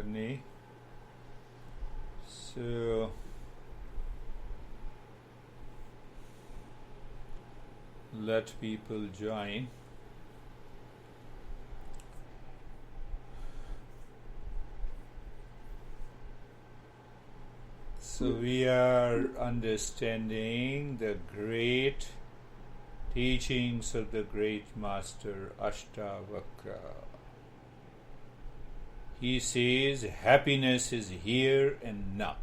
journey. So let people join. So we are understanding the great teachings of the great master Ashtavakra. He says happiness is here and now.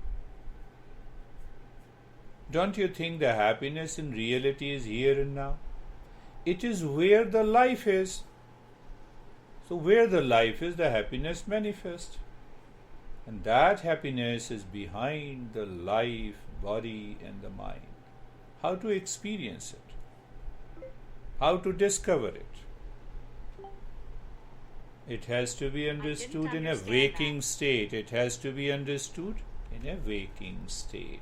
Don't you think the happiness in reality is here and now? It is where the life is. So where the life is, the happiness manifests. And that happiness is behind the life, body and the mind. How to experience it? How to discover it? It has to be understood in a waking state. It has to be understood in a waking state.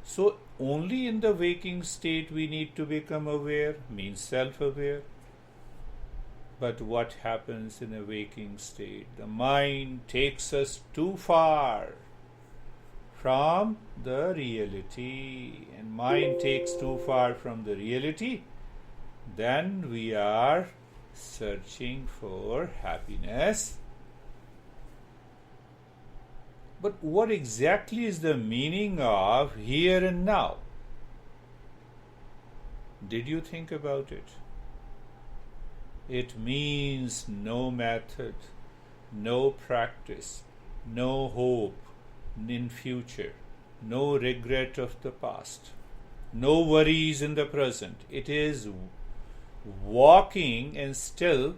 So only in the waking state we need to become aware, means self-aware. But what happens in a waking state? The mind takes us too far from the reality. And mind takes too far from the reality, then we are searching for happiness. But what exactly is the meaning of here and now? Did you think about it? It means no method, no practice, no hope in future, no regret of the past, no worries in the present. It is walking and still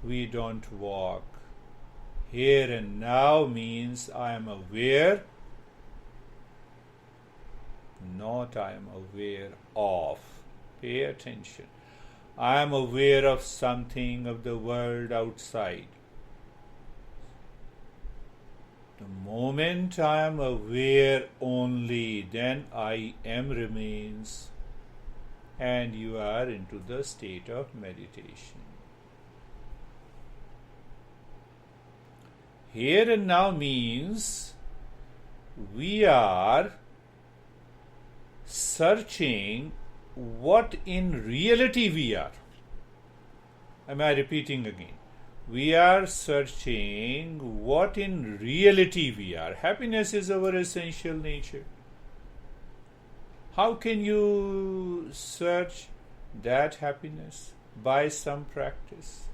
we don't walk. Here and now means I am aware, not I am aware of. Pay attention. I am aware of something of the world outside. The moment I am aware only, then I am remains, and you are into the state of meditation. Here and now means we are searching what in reality we are. Am I repeating again? We are searching what in reality we are. Happiness is our essential nature. How can you search that happiness? By some practice.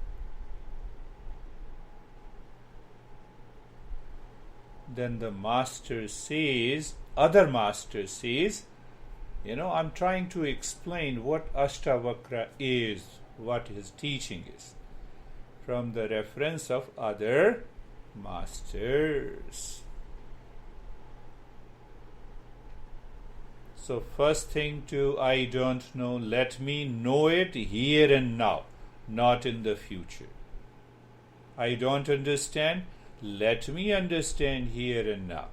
Then the master says, other master says, I'm trying to explain what Ashtavakra is, what his teaching is, from the reference of other masters. So first thing I don't know, let me know it here and now, not in the future. I don't understand, let me understand here and now.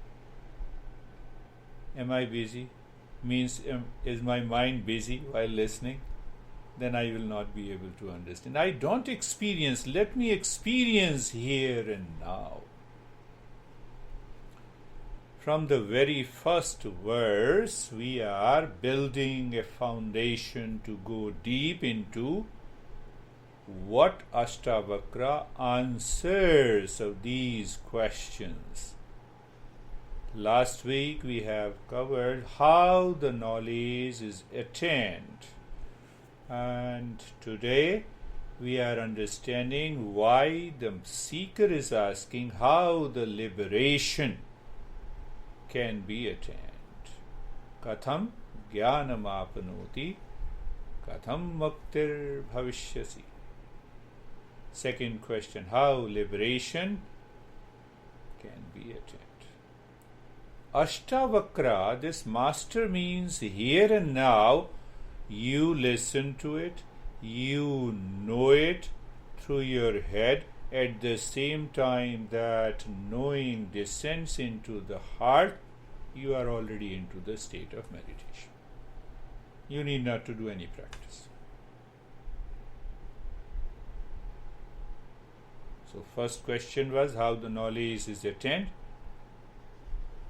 Am I busy? Means is my mind busy while listening? Then I will not be able to understand. I don't experience, let me experience here and now. From the very first verse, we are building a foundation to go deep into what Ashtavakra answers of these questions. Last week we have covered how the knowledge is attained, and today we are understanding why the seeker is asking how the liberation can be attained. Katham jnanam apnoti, katham muktir bhavishyasi. Second question, how liberation can be attained. Ashtavakra, this master means here and now, you listen to it, you know it through your head. At the same time that knowing descends into the heart, you are already into the state of meditation. You need not to do any practice. So first question was how the knowledge is attained.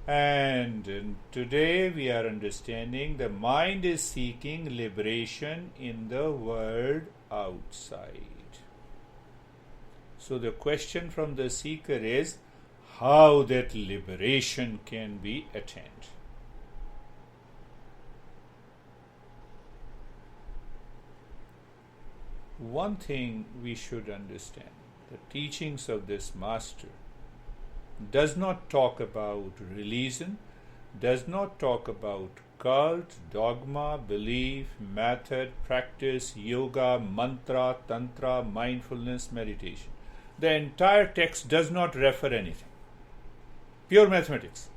And today we are understanding the mind is seeking liberation in the world outside. So the question from the seeker is how that liberation can be attained. One thing we should understand, the teachings of this master does not talk about religion, does not talk about cult, dogma, belief, method, practice, yoga, mantra, tantra, mindfulness, meditation. The entire text does not refer anything. Pure mathematics.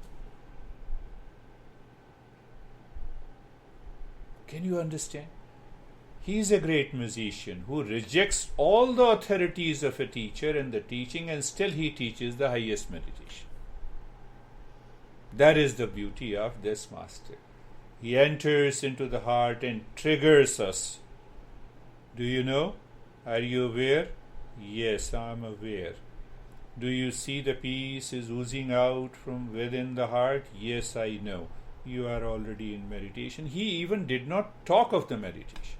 Can you understand? He is a great musician who rejects all the authorities of a teacher and the teaching, and still he teaches the highest meditation. That is the beauty of this master. He enters into the heart and triggers us. Do you know? Are you aware? Yes, I am aware. Do you see the peace is oozing out from within the heart? Yes, I know. You are already in meditation. He even did not talk of the meditation.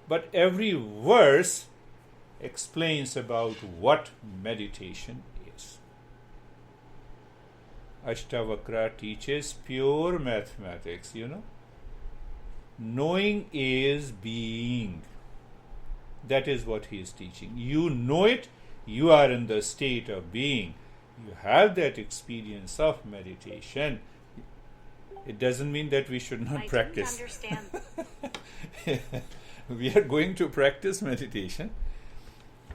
But every verse explains about what meditation is. Ashtavakra teaches pure mathematics, Knowing is being. That is what he is teaching. You know it, you are in the state of being. You have that experience of meditation. It doesn't mean that we should not practice. I don't understand. We are going to practice meditation.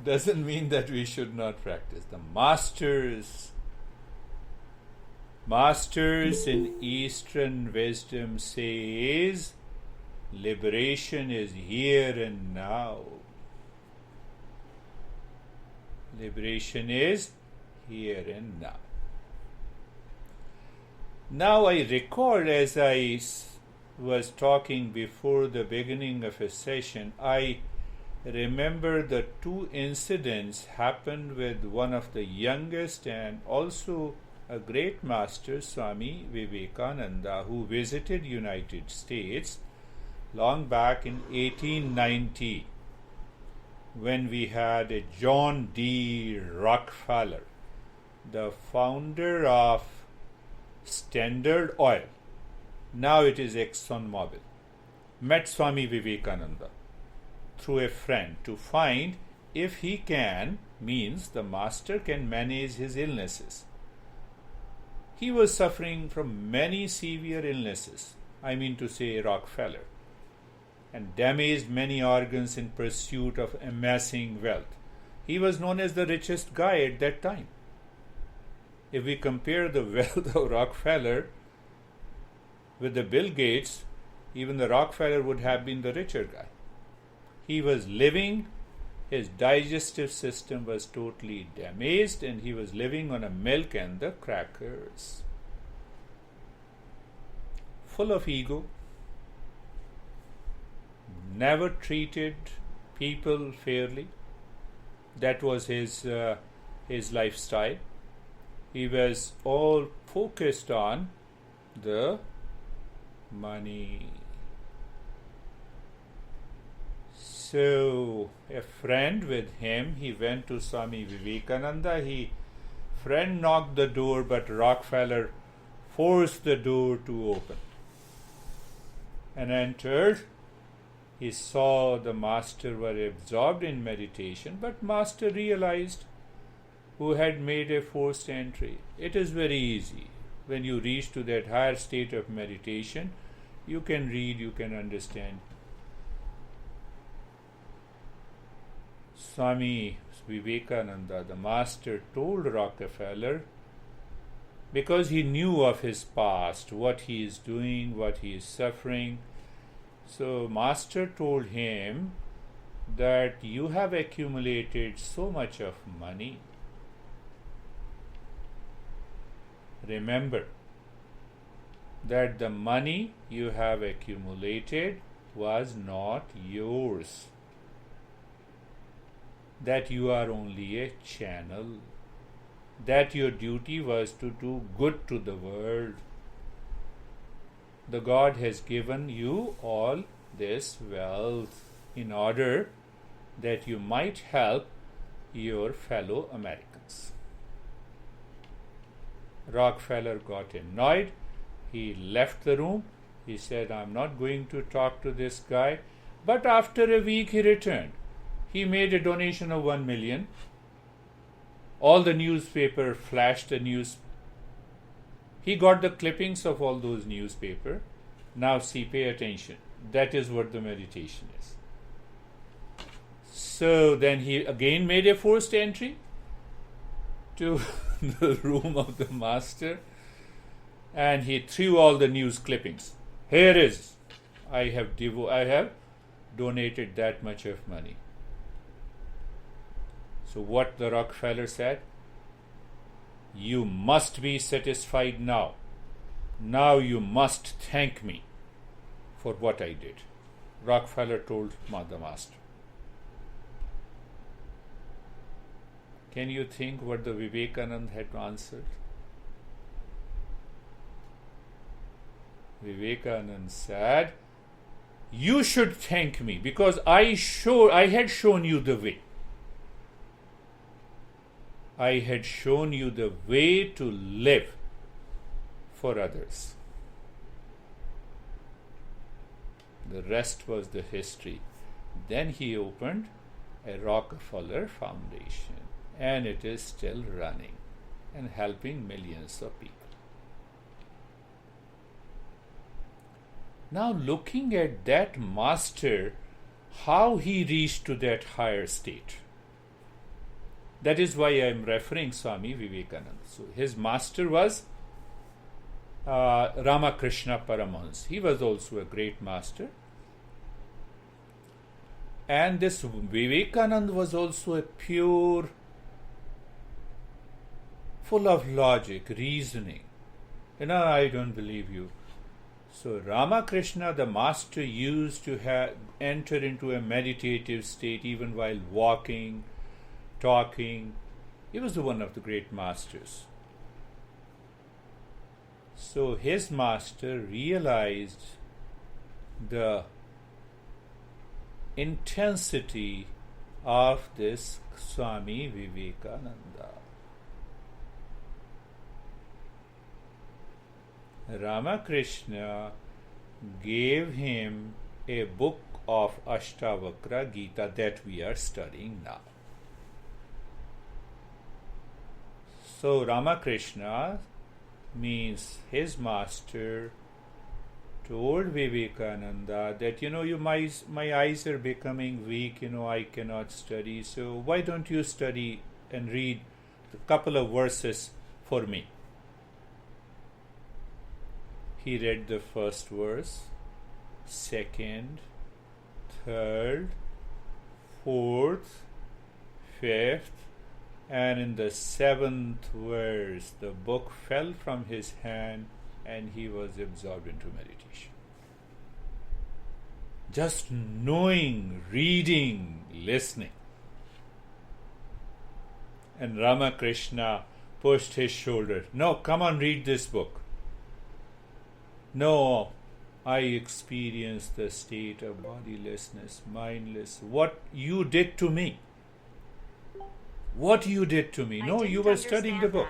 Doesn't mean that we should not practice. The masters in Eastern wisdom says liberation is here and now. Liberation is here and now. Now I recall, as I was talking before the beginning of a session, I remember the two incidents happened with one of the youngest and also a great master, Swami Vivekananda, who visited United States long back in 1890, when we had a John D. Rockefeller, the founder of Standard Oil. Now it is ExxonMobil, met Swami Vivekananda through a friend to find if he can, means the master can manage his illnesses. He was suffering from many severe illnesses, I mean to say Rockefeller, and damaged many organs in pursuit of amassing wealth. He was known as the richest guy at that time. If we compare the wealth of Rockefeller with the Bill Gates, even the Rockefeller would have been the richer guy. He was living, his digestive system was totally damaged, and he was living on a milk and the crackers. Full of ego, never treated people fairly. That was his lifestyle. He was all focused on the money. So a friend with him, he went to Swami Vivekananda. Friend knocked the door, but Rockefeller forced the door to open and entered. He saw the master were absorbed in meditation, but master realized who had made a forced entry. It is very easy. When you reach to that higher state of meditation, you can read, you can understand. Swami Vivekananda, the master, told Rockefeller, because he knew of his past, what he is doing, what he is suffering. So master told him that you have accumulated so much of money. Remember that the money you have accumulated was not yours. that you are only a channel, that your duty was to do good to the world. The God has given you all this wealth in order that you might help your fellow Americans. Rockefeller got annoyed. He left the room. He said, I'm not going to talk to this guy. But after a week he returned. He made a donation of 1 million. All the newspaper flashed the news. He got the clippings of all those newspaper. Now see, pay attention. That is what the meditation is. So then he again made a forced entry to the room of the master, and he threw all the news clippings. Here is, I have donated that much of money. So what the Rockefeller said? You must be satisfied now. Now you must thank me for what I did. Rockefeller told the master. Can you think what the Vivekananda had answered? Vivekananda said, you should thank me because I had shown you the way. I had shown you the way to live for others. The rest was the history. Then he opened a Rockefeller Foundation, and it is still running and helping millions of people. Now looking at that master, how he reached to that higher state. That is why I am referring Swami Vivekananda. So his master was Ramakrishna Paramahansa. He was also a great master. And this Vivekananda was also a pure, full of logic, reasoning. I don't believe you. So Ramakrishna, the master, used to enter into a meditative state even while walking, talking. He was one of the great masters. So his master realized the intensity of this Swami Vivekananda. Ramakrishna gave him a book of Ashtavakra Gita that we are studying now. So Ramakrishna means his master told Vivekananda that my eyes are becoming weak, I cannot study, so why don't you study and read a couple of verses for me. He read the first verse, second, third, fourth, fifth, and in the seventh verse, the book fell from his hand and he was absorbed into meditation. Just knowing, reading, listening. And Ramakrishna pushed his shoulder. No, come on, read this book. No, I experienced the state of bodilessness, mindless. What you did to me. What you did to me. No, you were studying the book.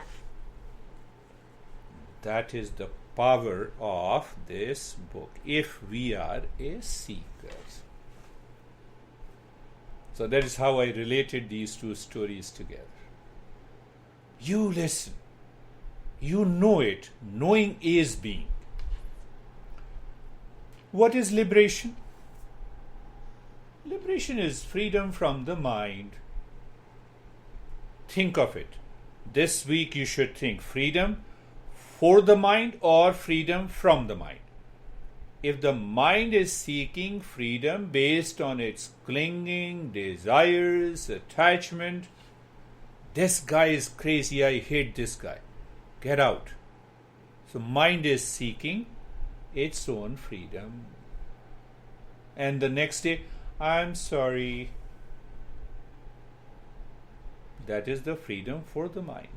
That is the power of this book, if we are a seeker. So that is how I related these two stories together. You listen. You know it. Knowing is being. What is liberation? Liberation is freedom from the mind. Think of it. This week you should think freedom for the mind or freedom from the mind. If the mind is seeking freedom based on its clinging, desires, attachment, this guy is crazy, I hate this guy. Get out. So mind is seeking its own freedom. And the next day, I'm sorry. That is the freedom for the mind.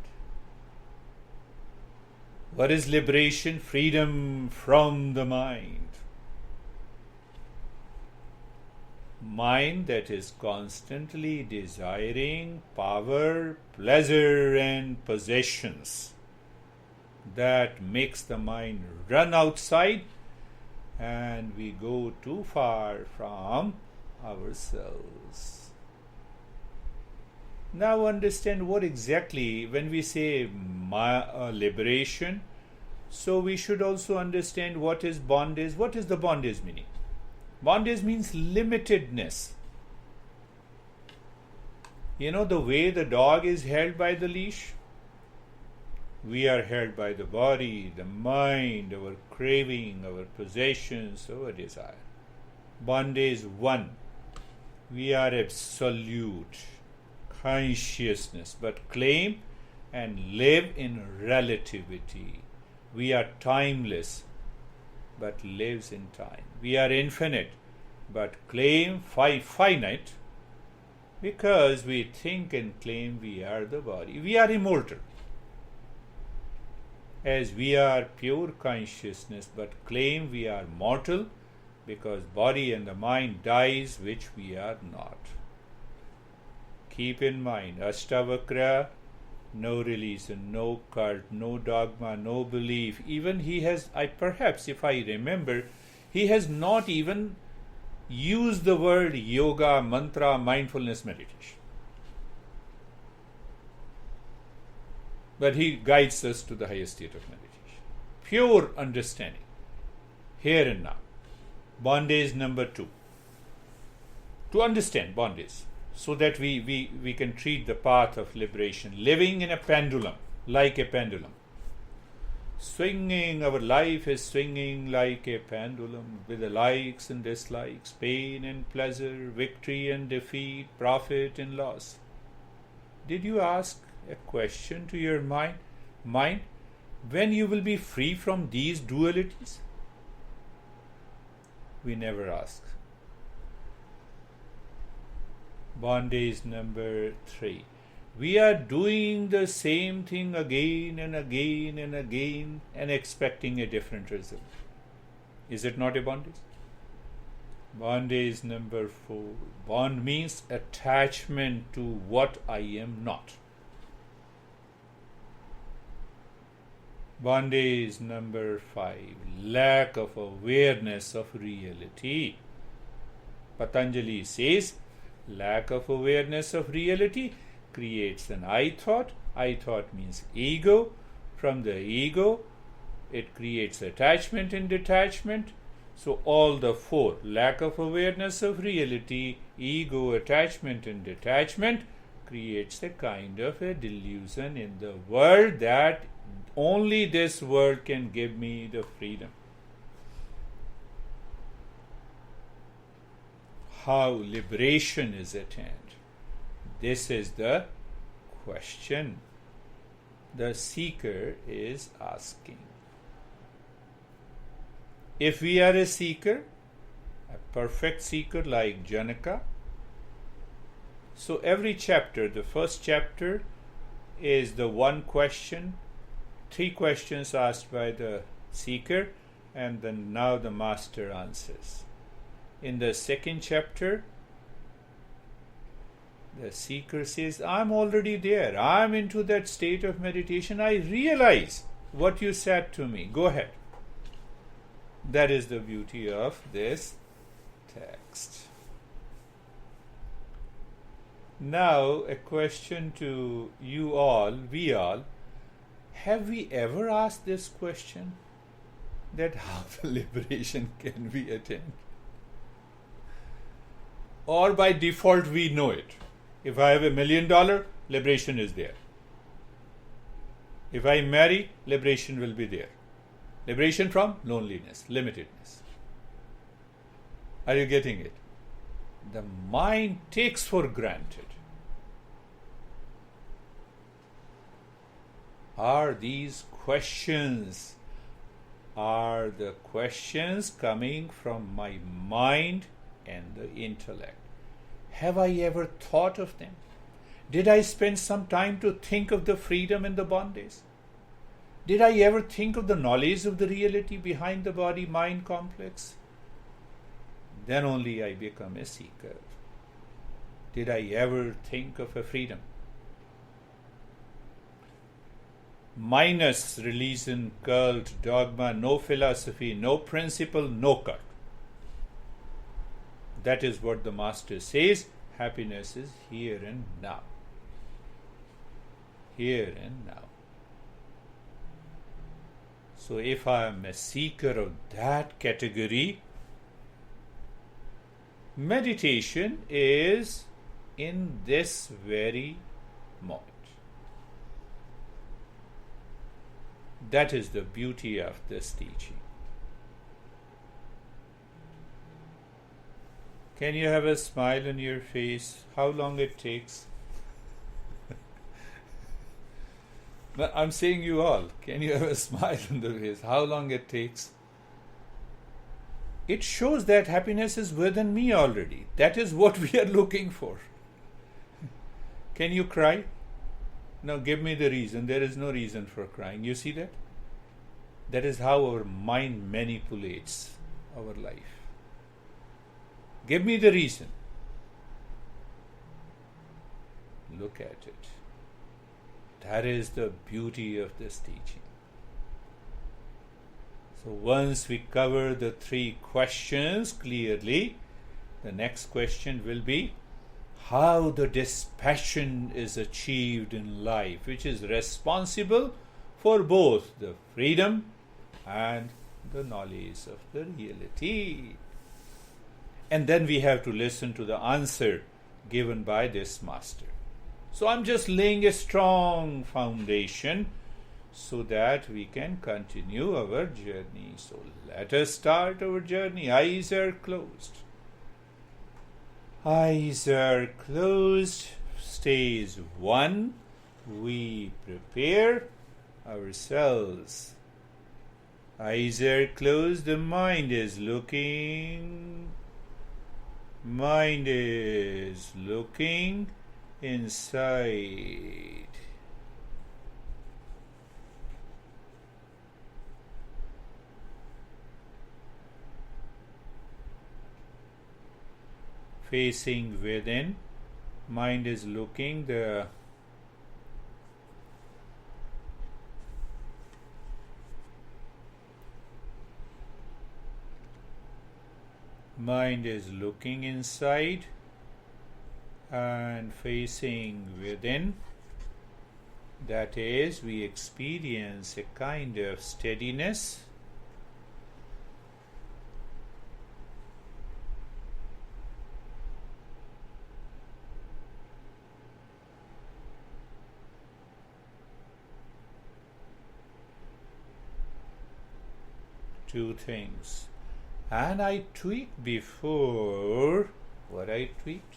What is liberation? Freedom from the mind. Mind that is constantly desiring power, pleasure, and possessions. That makes the mind run outside, and we go too far from ourselves. Now understand what exactly, when we say liberation, so we should also understand what is bondage. What is the bondage meaning? Bondage means limitedness. You know the way the dog is held by the leash? We are held by the body, the mind, our craving, our possessions, our desire. Bondage 1. We are absolute consciousness, but claim and live in relativity. We are timeless, but lives in time. We are infinite, but claim finite, because we think and claim we are the body. We are immortal, as we are pure consciousness, but claim we are mortal, because body and the mind dies, which we are not. Keep in mind, Ashtavakra, no religion, no cult, no dogma, no belief. Even he has, perhaps if I remember, he has not even used the word yoga, mantra, mindfulness, meditation. But he guides us to the highest state of meditation. Pure understanding, here and now. Bondage number 2. To understand bondage, so that we can treat the path of liberation, living in a pendulum, like a pendulum. Swinging, our life is swinging like a pendulum, with the likes and dislikes, pain and pleasure, victory and defeat, profit and loss. Did you ask a question to your mind? When you will be free from these dualities? We never ask. Bondage number 3. We are doing the same thing again and again and again and expecting a different result. Is it not a bondage? Bondage number 4. Bond means attachment to what I am not. Bondage number 5. Lack of awareness of reality. Patanjali says, lack of awareness of reality creates an I thought. I thought means ego. From the ego, it creates attachment and detachment. So all the 4, lack of awareness of reality, ego, attachment and detachment, creates a kind of a delusion in the world that only this world can give me the freedom. How liberation is attained? This is the question the seeker is asking. If we are a seeker, a perfect seeker like Janaka, so every chapter, the first chapter is the one question, 3 questions asked by the seeker, and then now the master answers. In the second chapter, the seeker says, I'm already there. I'm into that state of meditation. I realize what you said to me. Go ahead. That is the beauty of this text. Now, a question to you all, we all. Have we ever asked this question? That how the liberation can be attained? Or by default we know it. If I have $1 million, liberation is there. If I marry, liberation will be there. Liberation from loneliness, limitedness. Are you getting it? The mind takes for granted. Are these questions, are the questions coming from my mind and the intellect? Have I ever thought of them? Did I spend some time to think of the freedom and the bondage? Did I ever think of the knowledge of the reality behind the body-mind complex? Then only I become a seeker. Did I ever think of a freedom? Minus religion, cult, dogma, no philosophy, no principle, no cult. That is what the Master says. Happiness is here and now. Here and now. So if I am a seeker of that category, meditation is in this very moment. That is the beauty of this teaching. Can you have a smile on your face? How long it takes? I'm saying you all. Can you have a smile on the face? How long it takes? It shows that happiness is within me already. That is what we are looking for. Can you cry? No, give me the reason. There is no reason for crying. You see that? That is how our mind manipulates our life. Give me the reason. Look at it. That is the beauty of this teaching. So once we cover the 3 questions clearly, the next question will be how the dispassion is achieved in life, which is responsible for both the freedom and the knowledge of the reality. And then we have to listen to the answer given by this Master. So I'm just laying a strong foundation so that we can continue our journey. So let us start our journey. Eyes are closed. Eyes are closed. Stage 1. We prepare ourselves. Eyes are closed. The mind is looking. Mind is looking inside. Facing within, mind is looking. The mind is looking inside and facing within. That is, we experience a kind of steadiness. Two things. And I tweaked before. What I tweaked?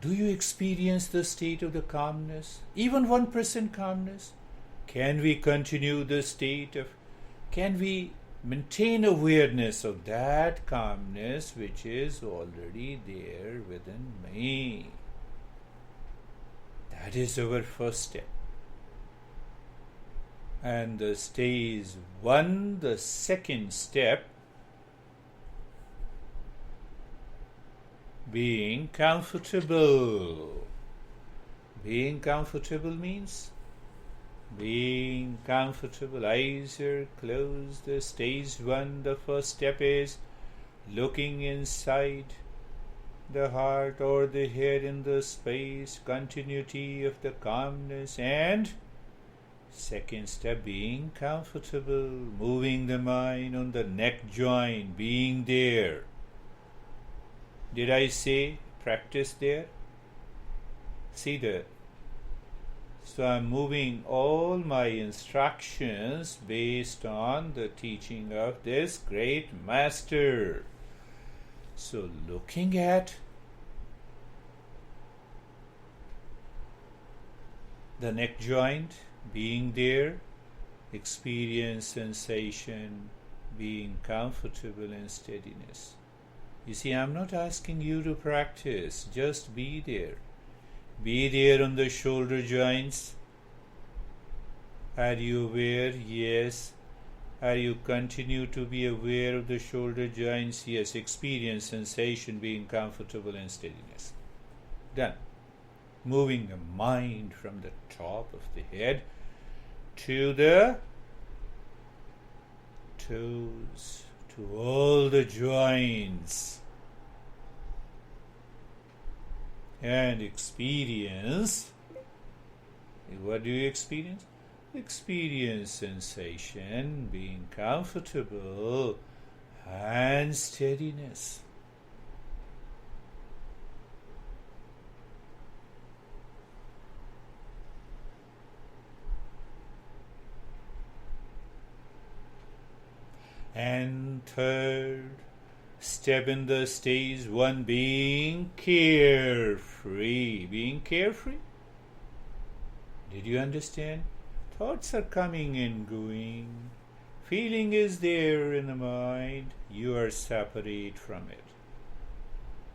Do you experience the state of the calmness? Even 1% calmness? Can we continue the state of... Can we maintain awareness of that calmness which is already there within me? That is our first step. And the stage 1, the second step, being comfortable. Being comfortable means being comfortable. Eyes are closed. The stage 1, the first step is looking inside the heart or the head in the space, continuity of the calmness, and second step, being comfortable, moving the mind on the neck joint, being there. Did I say practice there? See that? So I'm moving all my instructions based on the teaching of this great Master. So looking at the neck joint, being there, experience sensation, being comfortable in steadiness. You see, I'm not asking you to practice, just be there. Be there on the shoulder joints. Are you aware? Yes. Are you continue to be aware of the shoulder joints? Yes. Experience sensation, being comfortable and steadiness. Done. Moving the mind from the top of the head to the toes, to all the joints. And experience. What do you experience? Experience sensation, being comfortable and steadiness. And third step in the stage 1, being carefree. Being carefree? Did you understand? Thoughts are coming and going. Feeling is there in the mind. You are separate from it.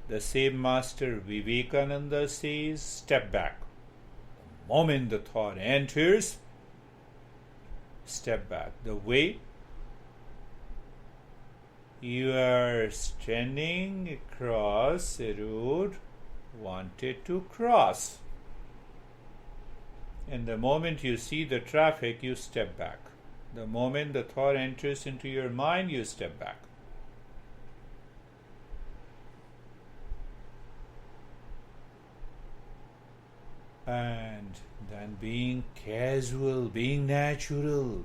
The same Master Vivekananda says, step back. The moment the thought enters, step back. The way you are standing across a road, wanted to cross. And the moment you see the traffic, you step back. The moment the thought enters into your mind, you step back. And then being casual, being natural.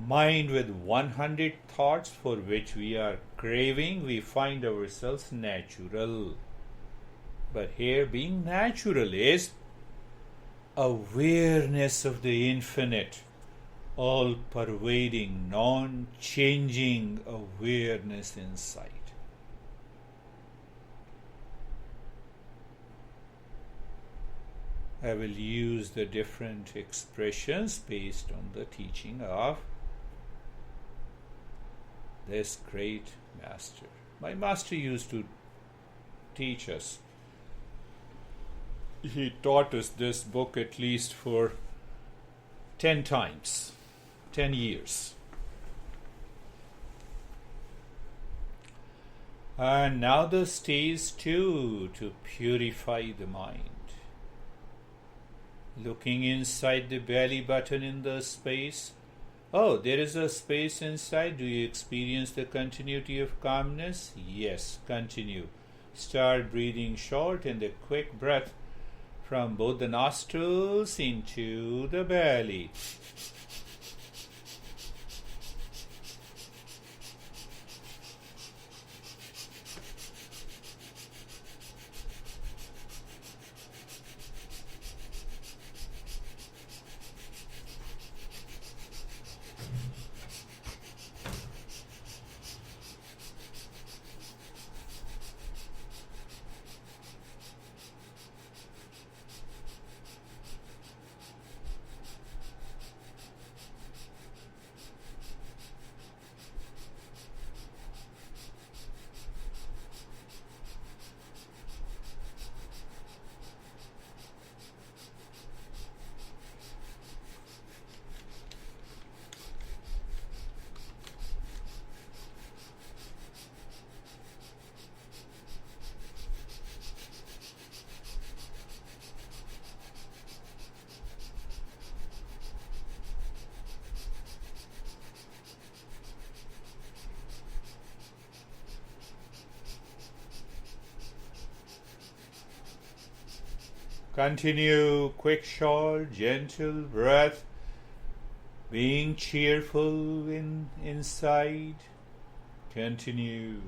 Mind with 100 thoughts for which we are craving, we find ourselves natural. But here, being natural is awareness of the infinite, all-pervading, non-changing awareness inside. I will use the different expressions based on the teaching of this great master. My master used to teach us. He taught us this book at least for 10 times, 10 years. And now the stage 2, to purify the mind. Looking inside the belly button in the space. Oh, there is a space inside. Do you experience the continuity of calmness? Yes, continue. Start breathing short and the quick breath from both the nostrils into the belly. Continue, quick, short, gentle breath, being cheerful inside. Continue.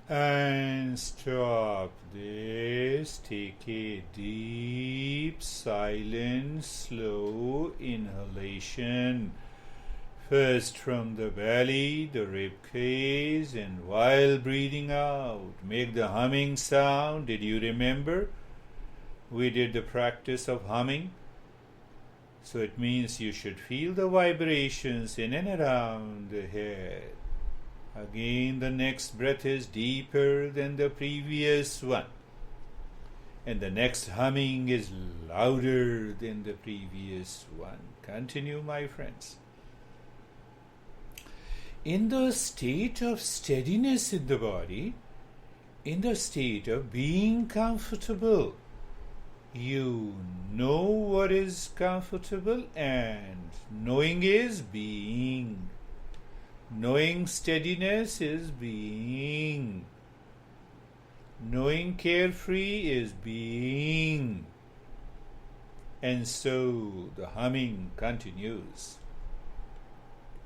And stop there. Yes, take a deep, silent, slow inhalation. First from the belly, the rib cage, and while breathing out, make the humming sound. Did you remember? We did the practice of humming. So it means you should feel the vibrations in and around the head. Again, the next breath is deeper than the previous one. And the next humming is louder than the previous one. Continue, my friends. In the state of steadiness in the body, in the state of being comfortable, you know what is comfortable, and knowing is being. Knowing steadiness is being. Knowing carefree is being. And so the humming continues.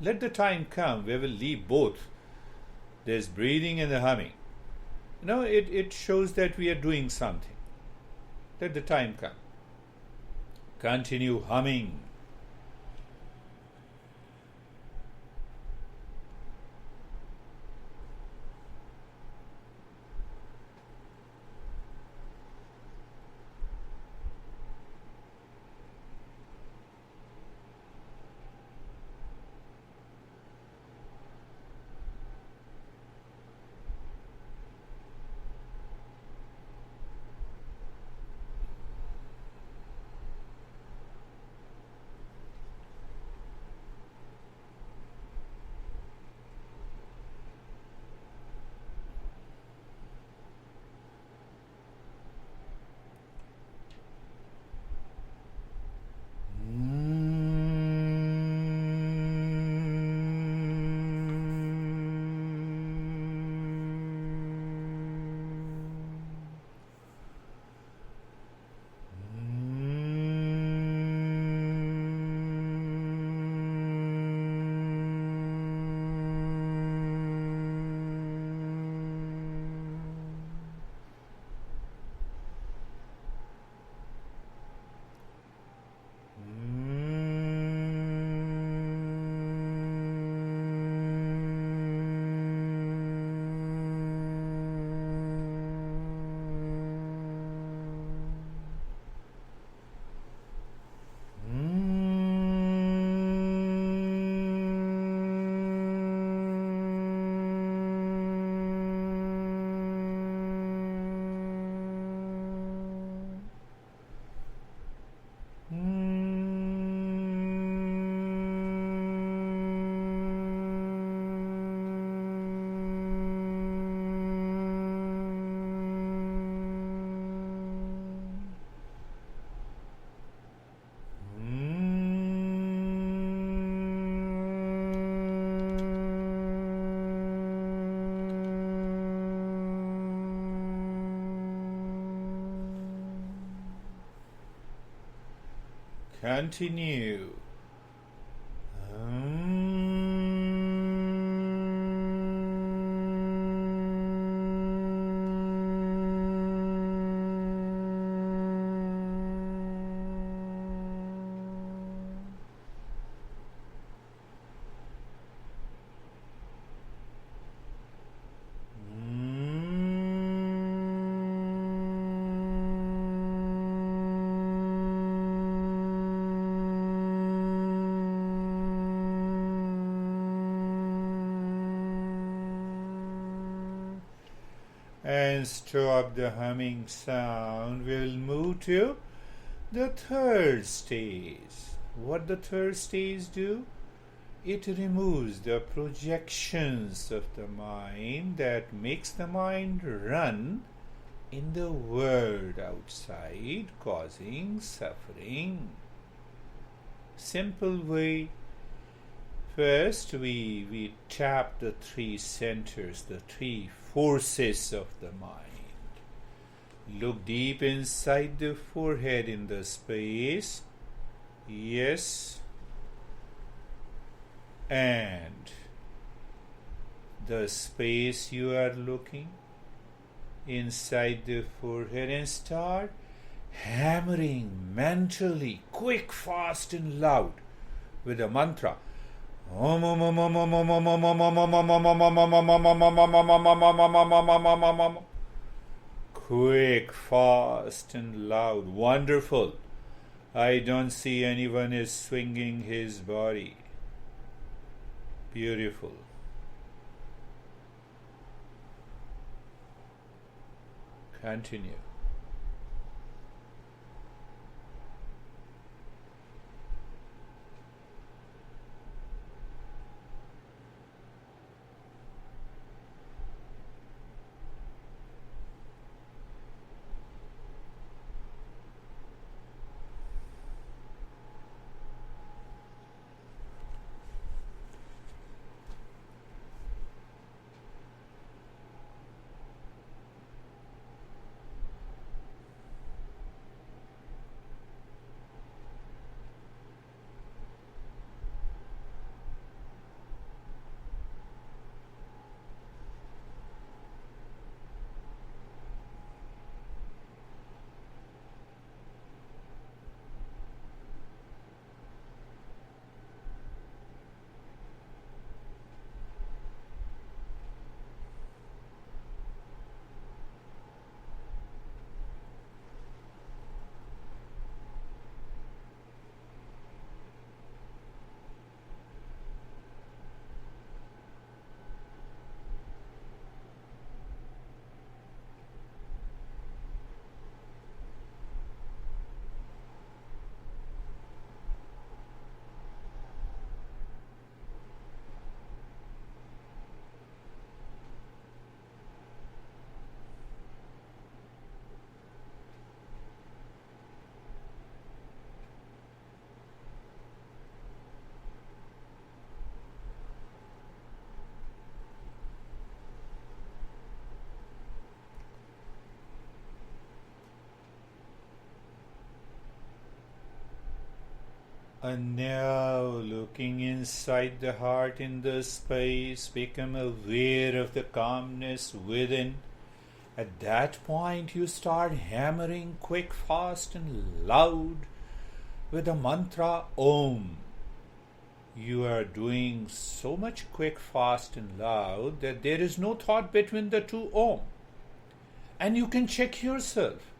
Let the time come where we'll leave both. There's breathing and the humming. It shows that we are doing something. Let the time come. Continue humming. Continue. And stop the humming sound. We'll move to the third stage. What the third stage do? It removes the projections of the mind that makes the mind run in the world outside, causing suffering. Simple way. First, we tap the three centers, the three forces of the mind. Look deep inside the forehead in the space. Yes. And the space you are looking inside the forehead and start hammering mentally, quick, fast, and loud with a mantra. Quick, fast, and loud. Wonderful. I don't see anyone is swinging his body. Beautiful. Continue. And now, looking inside the heart in the space, become aware of the calmness within. At that point, you start hammering quick, fast, and loud with the mantra Om. You are doing so much quick, fast, and loud that there is no thought between the two Om. And you can check yourself.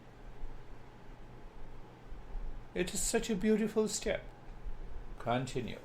It is such a beautiful step. Continue.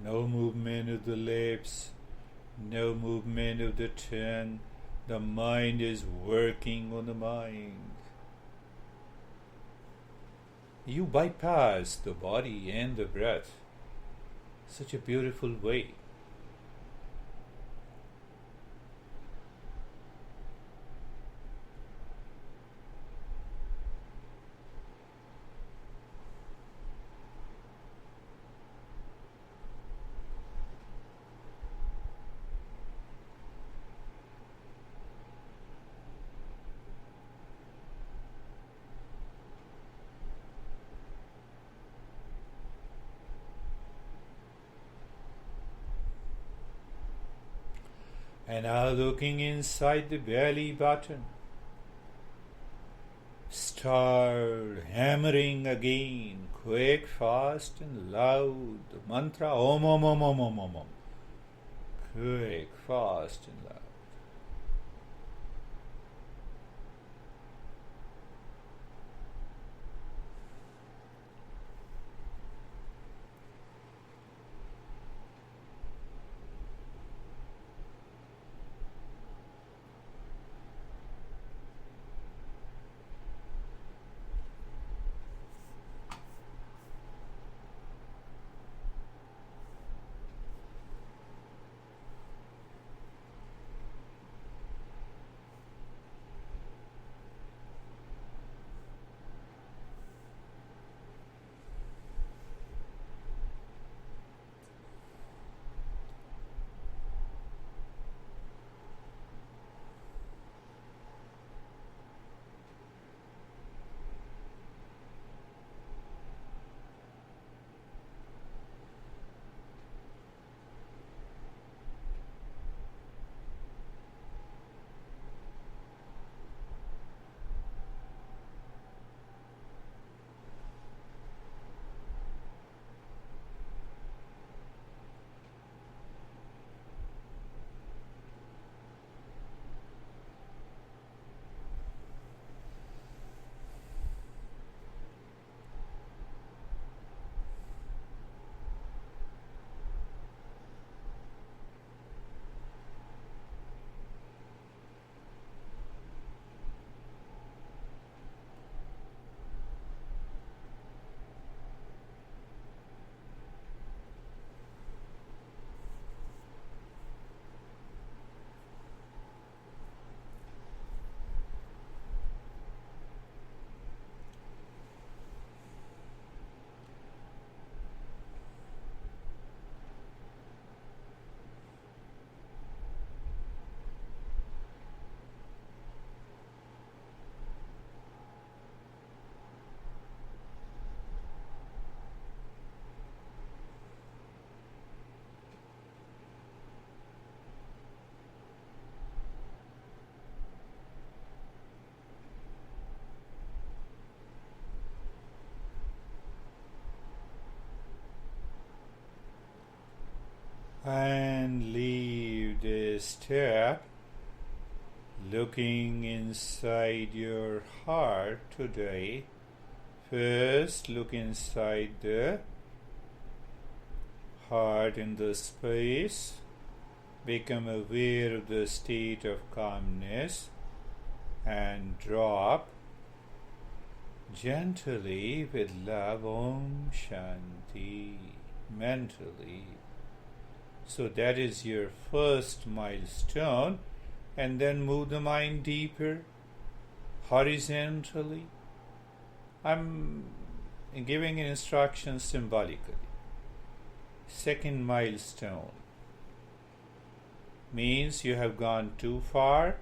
No movement of the lips, no movement of the tongue. The mind is working on the mind. You bypass the body and the breath. Such a beautiful way. And now looking inside the belly button, start hammering again, quick, fast, and loud. The mantra Om Om Om Om Om Om Om. Quick, fast, and loud. And leave this step looking inside your heart today. First, look inside the heart in the space. Become aware of the state of calmness and drop gently with love Om Shanti mentally. So that is your first milestone, and then move the mind deeper horizontally. I'm giving an instruction symbolically. Second milestone means you have gone too far,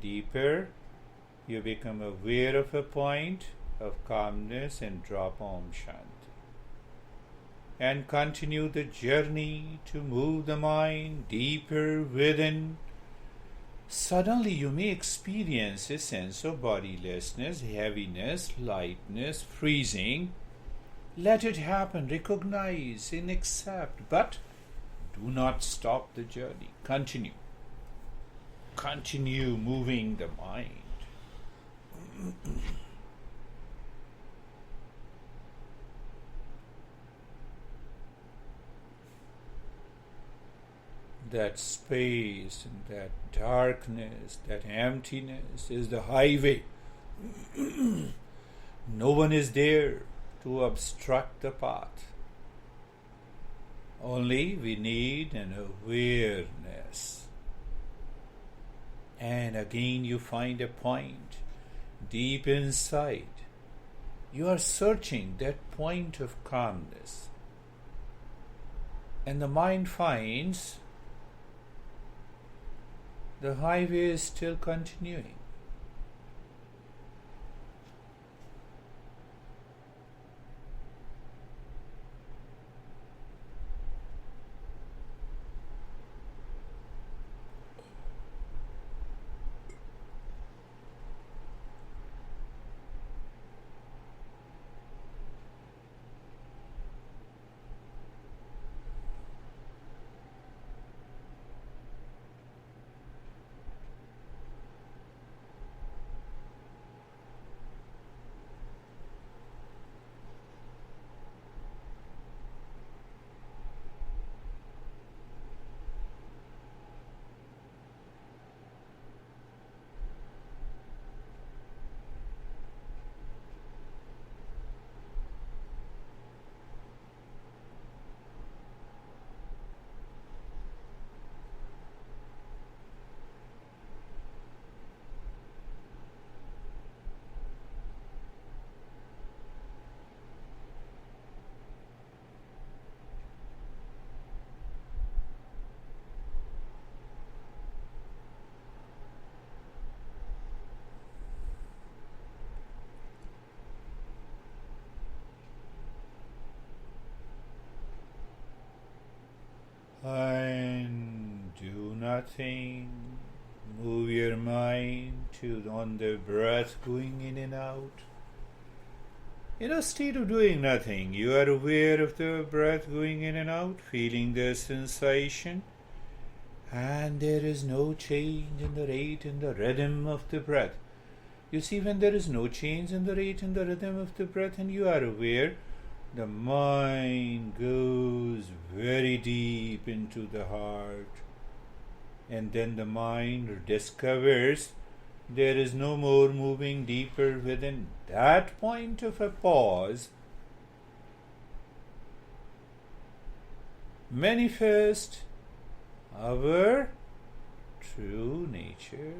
deeper. You become aware of a point of calmness and drop Om Shanti. And continue the journey to move the mind deeper within. Suddenly you may experience a sense of bodilessness, heaviness, lightness, freezing. Let it happen, recognize and accept, but do not stop the journey. Continue. Continue moving the mind. That space and that darkness, that emptiness is the highway. No one is there to obstruct the path. Only we need an awareness. And again you find a point deep inside. You are searching that point of calmness. And the mind finds the highway is still continuing. And do nothing. Move your mind on the breath going in and out. In a state of doing nothing, you are aware of the breath going in and out, feeling the sensation, and there is no change in the rate and the rhythm of the breath. You see, when there is no change in the rate and the rhythm of the breath, and you are aware, the mind goes very deep into the heart, and then the mind discovers there is no more moving deeper within. That point of a pause manifest our true nature.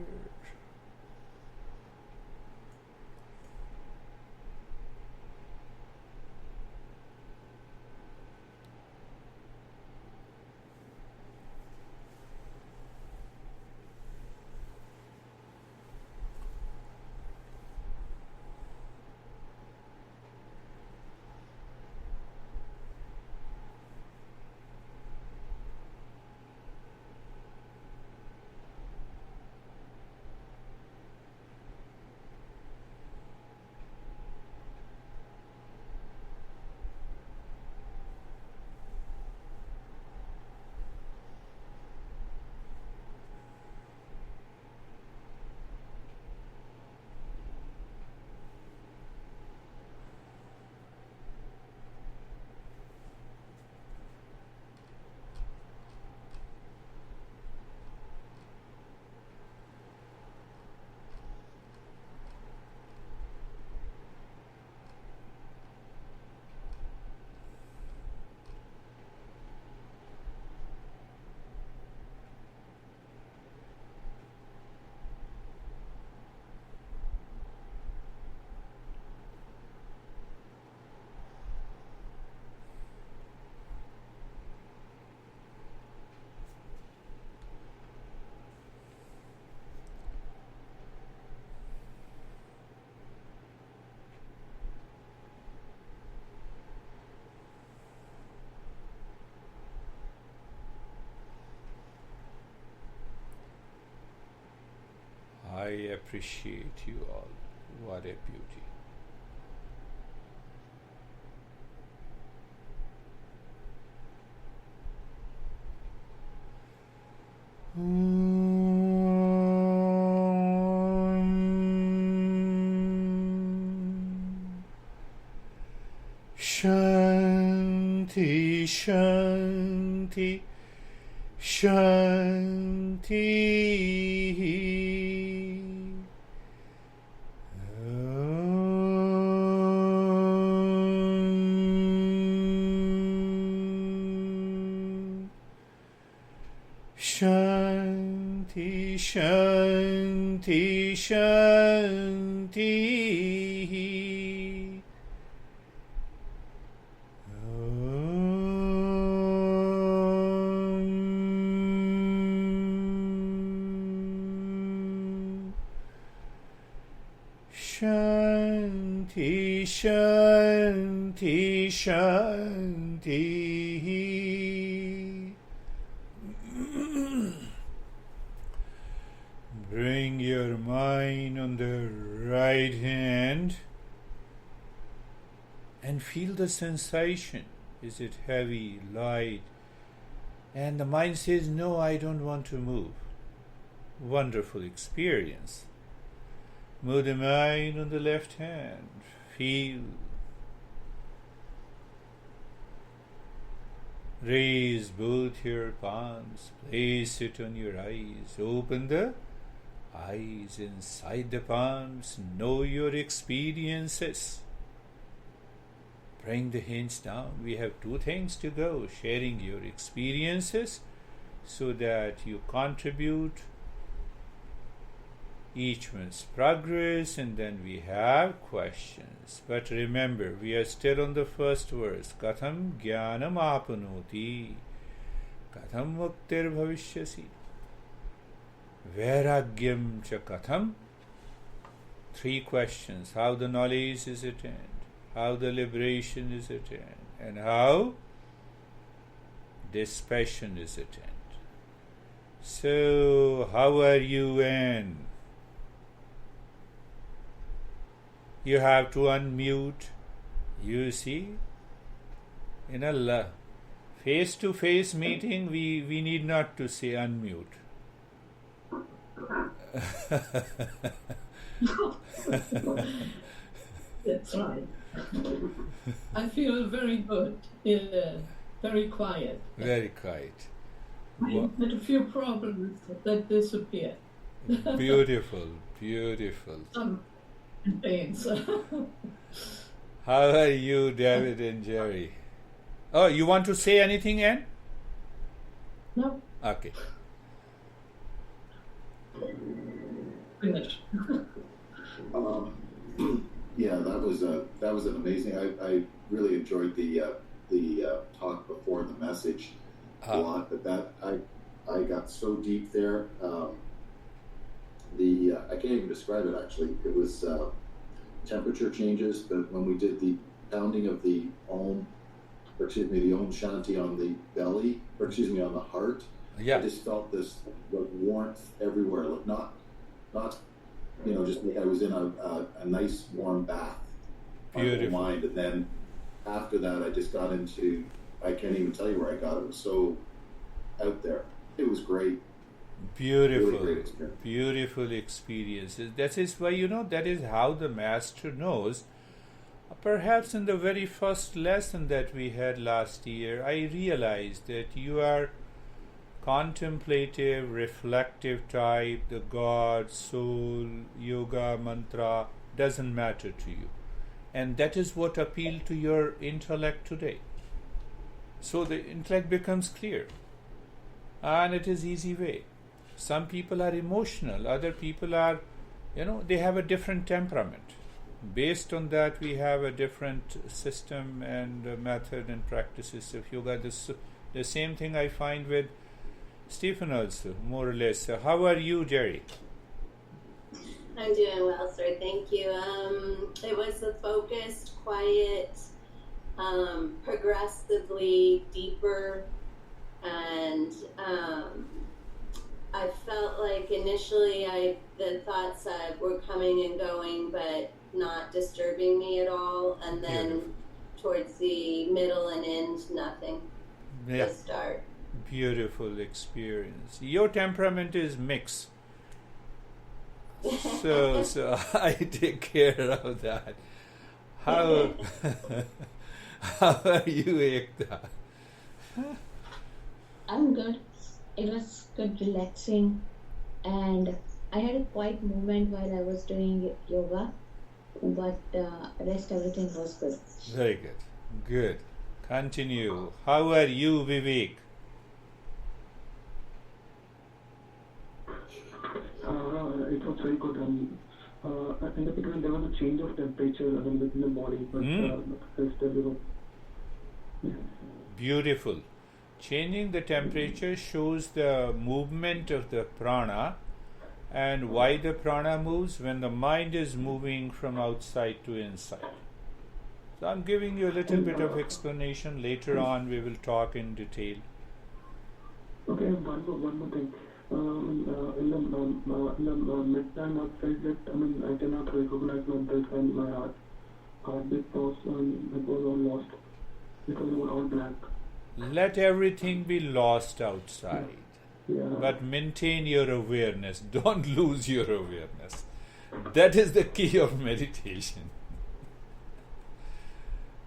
appreciate you all. What a beauty. Shanti, Shanti, Shanti. Shanti, Shanti, Shanti. Shanti, Shanti, Shanti. Bring your mind on the right hand and feel the sensation. Is it heavy, light? And the mind says, no, I don't want to move. Wonderful experience. Move the mind on the left hand. Feel. Raise both your palms. Place it on your eyes. Open the eyes inside the palms. Know your experiences. Bring the hands down. We have two things to go. Sharing your experiences so that you contribute each one's progress, and then we have questions. But remember, we are still on the first verse. Katham jnanam apnoti, katham muktir bhavishyasi, vairagyam cha katham. Three questions. How the knowledge is attained, how the liberation is attained, and how dispassion is attained. So, how are you, Anne? You have to unmute. You see, in a face-to-face meeting, we need not to say unmute. That's right. I feel very good, very quiet. Very quiet. I had a few problems that disappeared. Beautiful, beautiful. Some pains. How are you, David and Jerry? Oh, you want to say anything, Anne? No. Okay. Finish. Yeah, that was an amazing. I really enjoyed the talk before the message a lot, but that I got so deep there. I can't even describe it actually. It was temperature changes, but when we did the pounding of the Om, the Om Shanti on the belly, on the heart, yeah. I just felt this warmth everywhere, like not just like I was in a nice warm bath. Beautiful. On my mind, and then after that, I just got into. I can't even tell you where I got it. It was so out there. It was great. Beautiful, really great experience. Beautiful experiences. That is why, that is how the Master knows. Perhaps in the very first lesson that we had last year, I realized that you are contemplative, reflective type, the God, soul, yoga, mantra, doesn't matter to you. And that is what appealed to your intellect today. So the intellect becomes clear. And it is easy way. Some people are emotional, other people are, they have a different temperament. Based on that, we have a different system and method and practices of yoga. The same thing I find with Stephen also, more or less. How are you, Jerry? I'm doing well, sir. Thank you. It was a focused, quiet, progressively deeper, and I felt like initially the thoughts were coming and going, but not disturbing me at all. And then Beautiful. towards the middle and end, nothing Yeah. to start. Beautiful experience. Your temperament is mixed. So I take care of that. How how are you, Ekta? I'm good. It was good, relaxing, and I had a quiet moment while I was doing yoga, but rest everything was good. Very good. Good. Continue. How are you, Vivek? It was very good. In the beginning, there was a change of temperature within the body, but still, Beautiful. Changing the temperature shows the movement of the prana, and why the prana moves when the mind is moving from outside to inside. So I'm giving you a little bit of explanation. Later on we will talk in detail. Okay, one more thing. In the midtime, I felt that I cannot recognize my breath, and my heartbeat was it was all lost. It was all black. Let everything be lost outside, Yeah. but maintain your awareness. Don't lose your awareness. That is the key of meditation.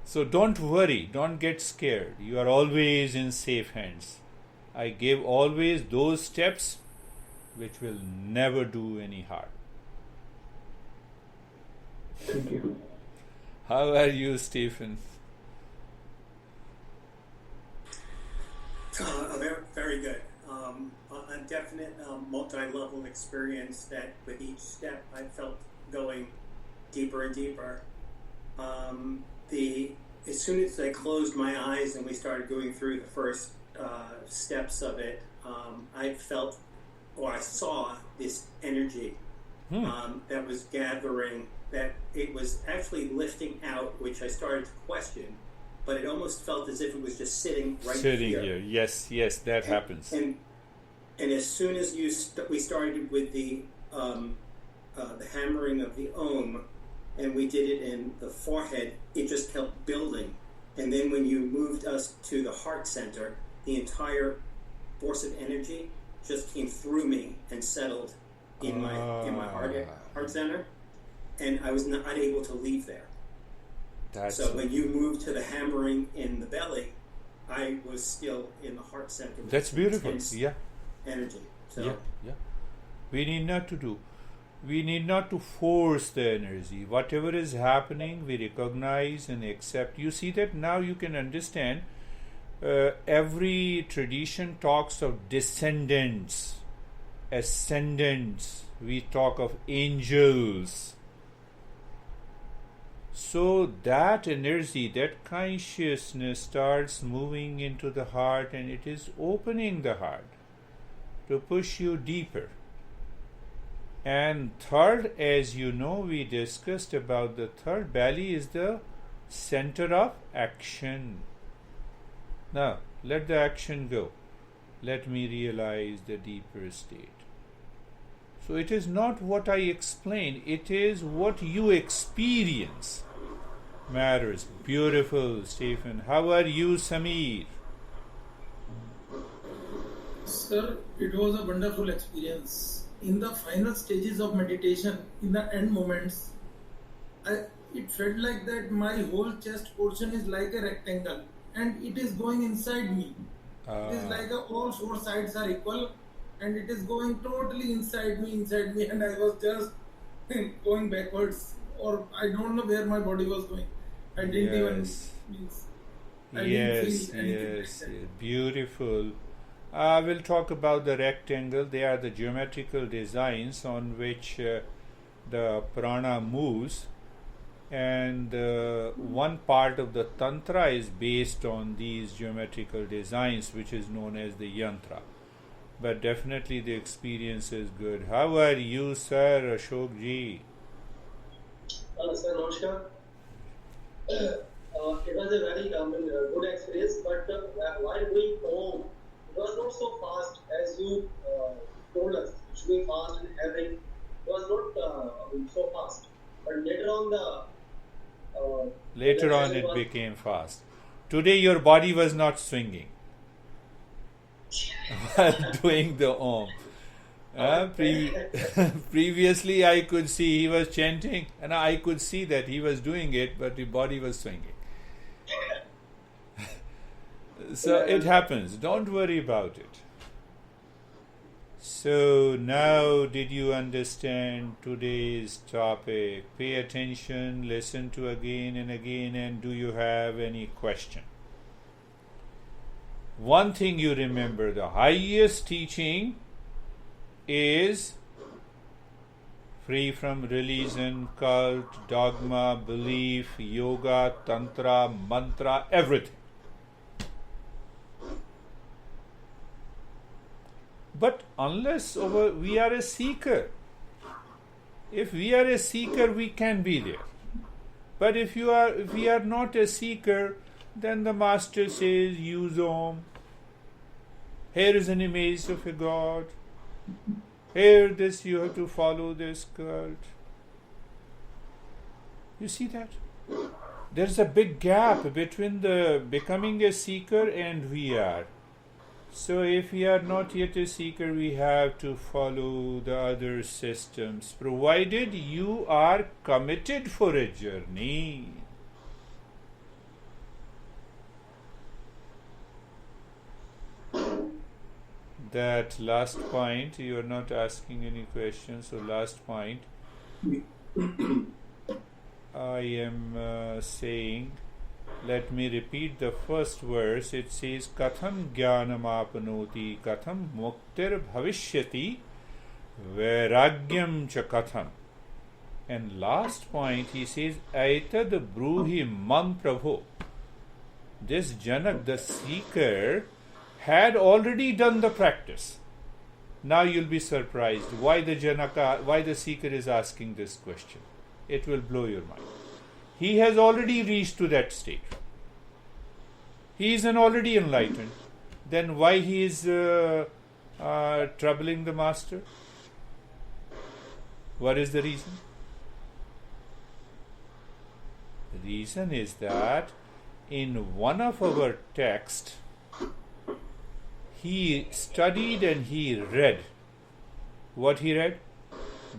So don't worry, don't get scared. You are always in safe hands. I gave always those steps which will never do any harm. Thank you. How are you, Stephen? Very, very good. A definite multi-level experience that with each step I felt going deeper and deeper. As soon as I closed my eyes and we started going through the first steps of it, I felt or I saw this energy that was gathering, that it was actually lifting out, which I started to question, but it almost felt as if it was just sitting right here. Yes, that happens. And as soon as we started with the hammering of the Om, and we did it in the forehead, it just kept building. And then when you moved us to the heart center, the entire force of energy just came through me and settled in my heart center, and I was not able to leave there. So when you moved to the hammering in the belly, I was still in the heart center. That's beautiful. Yeah. Energy. So Yeah. We need not to do. We need not to force the energy. Whatever is happening, we recognize and accept. You see that now you can understand. Every tradition talks of descendants, ascendants. We talk of angels. So that energy, that consciousness starts moving into the heart, and it is opening the heart to push you deeper. And third, as you know, we discussed about the third belly is the center of action. Now, let the action go. Let me realize the deeper state. So it is not what I explain, it is what you experience matters. Beautiful, Stephen. How are you, Sameer? Sir, it was a wonderful experience. In the final stages of meditation, in the end moments, it felt like that my whole chest portion is like a rectangle and it is going inside me. It is like all four sides are equal and it is going totally inside me, and I was just going backwards, or I don't know where my body was going. I didn't even Yes. Beautiful. We'll talk about the rectangle. They are the geometrical designs on which the prana moves, and one part of the tantra is based on these geometrical designs, which is known as the yantra. But definitely the experience is good. How are you, sir, Ashok ji? Sir, namaskar. It was a very good experience, but while doing Om, it was not so fast as you told us should be fast and having was not so fast. But later on Later on relaxation it was became fast. Today your body was not swinging while doing the Om. Previously I could see he was chanting and I could see that he was doing it, but the body was swinging. So it happens. Don't worry about it. So now did you understand today's topic? Pay attention, listen to again and again, and do you have any question? One thing you remember, the highest teaching is free from religion, cult, dogma, belief, yoga, tantra, mantra, everything. But unless we are a seeker, if we are a seeker, we can be there. But if we are not a seeker, then the master says, use Om. Here is an image of a god. Here, this you have to follow this cult. You see that? There's a big gap between the becoming a seeker and we are. So if we are not yet a seeker, we have to follow the other systems, provided you are committed for a journey. That last point, you are not asking any questions, so last point, I am saying, let me repeat the first verse. It says, Katham jnanam apnoti, katham muktir bhavishyati, vairagyam cha katham. And last point, he says, Aitad bruhi mam prabho. This Janak, the seeker, had already done the practice. Now you'll be surprised why the seeker is asking this question. It will blow your mind. He has already reached to that state. He is already enlightened. Then why he is troubling the master? What is the reason? The reason is that in one of our texts, he studied and he read. What he read?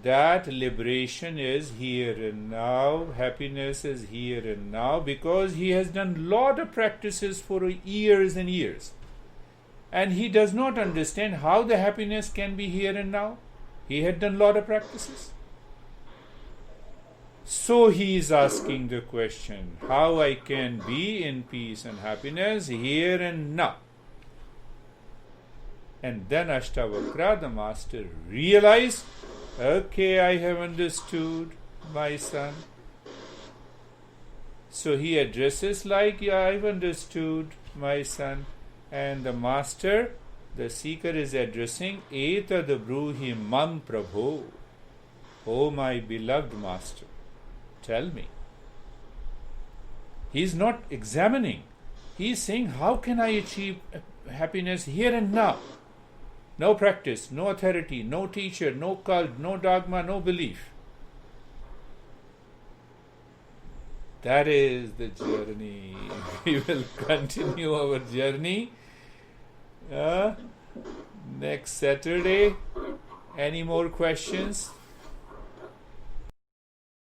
That liberation is here and now, happiness is here and now, because he has done lot of practices for years and years. And he does not understand how the happiness can be here and now. He had done lot of practices. So he is asking the question, how I can be in peace and happiness here and now. And then Ashtavakra, the master, realized, okay, I have understood, my son. So he addresses like, yeah, I've understood, my son. And the master, the seeker, is addressing, Etad bruhi mam prabho. Oh, my beloved master, tell me. He is not examining. He is saying, how can I achieve happiness here and now? No practice, no authority, no teacher, no cult, no dogma, no belief. That is the journey. We will continue our journey next Saturday. Any more questions?